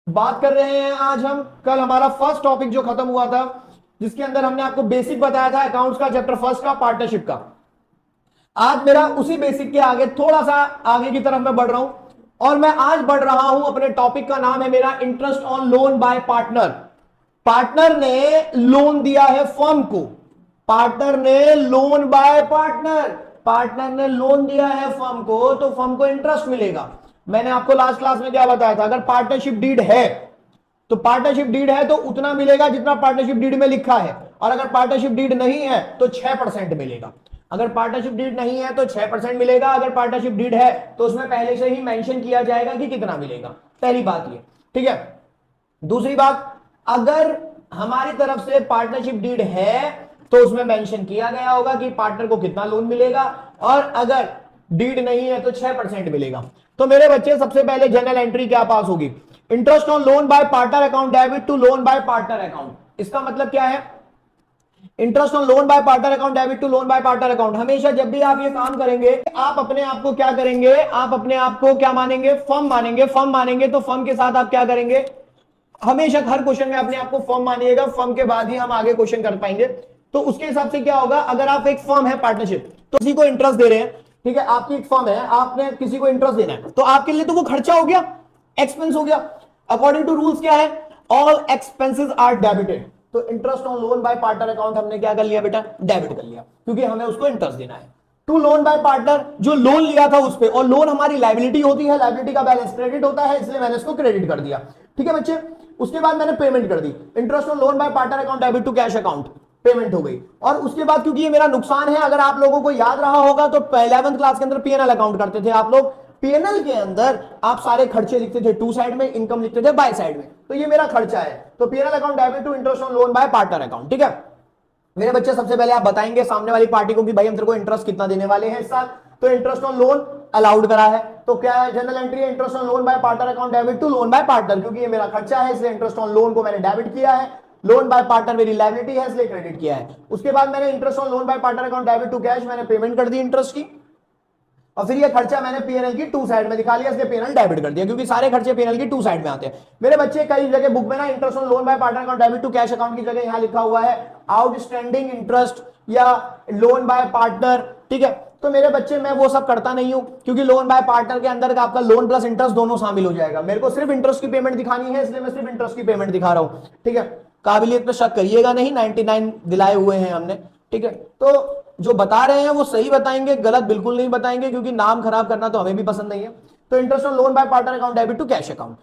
बात कर रहे हैं आज हम। कल हमारा फर्स्ट टॉपिक जो खत्म हुआ था, जिसके अंदर हमने आपको बेसिक बताया था अकाउंट्स का, चैप्टर फर्स्ट का, पार्टनरशिप का। आज मेरा उसी बेसिक के आगे थोड़ा सा आगे की तरफ मैं बढ़ रहा हूं और मैं आज बढ़ रहा हूं, अपने टॉपिक का नाम है मेरा interest on loan by partner. Partner ने लोन दिया है फर्म को, पार्टनर ने लोन बाय पार्टनर, पार्टनर ने लोन दिया है फर्म को, तो फर्म को इंटरेस्ट मिलेगा। मैंने आपको लास्ट क्लास में क्या बताया था, अगर पार्टनरशिप डीड है तो पार्टनरशिप डीड है तो उतना मिलेगा जितना पार्टनरशिप डीड में लिखा है, और अगर पार्टनरशिप डीड नहीं है तो 6% मिलेगा। अगर पार्टनरशिप डीड नहीं है तो 6% मिलेगा, अगर पार्टनरशिप डीड है तो उसमें पहले से ही मेंशन किया जाएगा कि कितना मिलेगा। पहली बात ये, ठीक है। दूसरी बात, अगर हमारी तरफ से पार्टनरशिप डीड है तो उसमें मेंशन किया गया होगा कि पार्टनर को कितना लोन मिलेगा, और अगर डीड नहीं है तो 6% मिलेगा। तो मेरे बच्चे, सबसे पहले जनरल एंट्री क्या पास होगी, interest on loan by partner account debit to loan by partner account. इसका मतलब क्या है, interest on loan by partner account debit to loan by partner account. हमेशा जब भी आप ये काम करेंगे, आप अपने आप को क्या करेंगे, आप अपने आप को क्या मानेंगे, फर्म मानेंगे। फर्म मानेंगे तो फर्म के साथ आप क्या करेंगे, हमेशा हर क्वेश्चन में अपने आप को फर्म मानिएगा, फर्म के बाद ही हम आगे क्वेश्चन कर पाएंगे। तो उसके हिसाब से क्या होगा, अगर आप एक फर्म है पार्टनरशिप, तो किसी को इंटरेस्ट दे रहे हैं, ठीक है, आपकी एक फर्म है, आपने किसी को इंटरेस्ट देना है, तो आपके लिए तो वो खर्चा हो गया, एक्सपेंस हो गया। अकॉर्डिंग टू रूल्स क्या है, ऑल एक्सपेंसेस आर डेबिटेड। तो interest on loan by partner account हमने क्या कर लिया बेटा, डेबिट कर लिया, क्योंकि हमें उसको इंटरेस्ट देना है। टू लोन बाय पार्टनर, जो लोन लिया था उस पे, और लोन हमारी लायबिलिटी होती है, लायबिलिटी का बैलेंस क्रेडिट होता है, इसलिए मैंने इसको क्रेडिट कर दिया, ठीक है बच्चे। उसके बाद मैंने पेमेंट कर दी, interest on loan by partner account debit to cash account, payment हो गई। और उसके बाद, क्योंकि ये मेरा नुकसान है, अगर आप लोगों को याद रहा होगा तो 11th क्लास के अंदर पीएनएल अकाउंट करते थे आप लोग। पीएनएल के अंदर आप सारे खर्चे लिखते थे टू साइड में, इनकम लिखते थे बाय साइड में। तो ये मेरा खर्चा है, तो PNL account debit to interest on loan by partner account, ठीक है। मेरे बच्चे, सबसे पहले आप बताएंगे सामने वाली पार्टी को कि भाई हम तेरे को इंटरेस्ट कितना देने वाले हैं इस साल। तो इंटरेस्ट ऑन लोन अलाउड करा है, तो क्या है, जनरल एंट्री है, interest on loan by partner account debit to loan by partner, क्योंकि ये मेरा खर्चा है इसलिए इंटरेस्ट ऑन लोन को मैंने डेबिट किया है, लोन बाय पार्टनर मेरी लायबिलिटी है इसलिए क्रेडिट किया है। उसके बाद मैंने interest on loan by partner account debit to cash, मैंने पेमेंट कर दी इंटरेस्ट की, और फिर ये खर्चा मैंने पीएनएल की टू साइड में दिखा लिया, इसलिए पीएनएल डेबिट कर दिया, क्योंकि सारे खर्चे पीएनएल की टू साइड में आते हैं। मेरे बच्चे, कई जगह बुक में ना interest on loan by partner account debit to cash account की जगह यहां लिखा हुआ है आउटस्टैंडिंग इंटरेस्ट या लोन बाय पार्टनर, ठीक है। तो मेरे बच्चे, मैं वो सब करता नहीं हूं, क्योंकि लोन बाय पार्टनर के अंदर आपका लोन प्लस इंटरेस्ट दोनों शामिल हो जाएगा। मेरे को सिर्फ इंटरेस्ट की पेमेंट दिखानी है, इसलिए मैं सिर्फ इंटरेस्ट की पेमेंट दिखा रहा हूं, ठीक है। काबिलियत पे शक करिएगा नहीं, 99 दिलाए हुए हैं हमने, ठीक है। तो जो बता रहे हैं वो सही बताएंगे, गलत बिल्कुल नहीं बताएंगे, क्योंकि नाम खराब करना तो हमें भी पसंद नहीं है। तो interest on loan by partner account debit to cash account,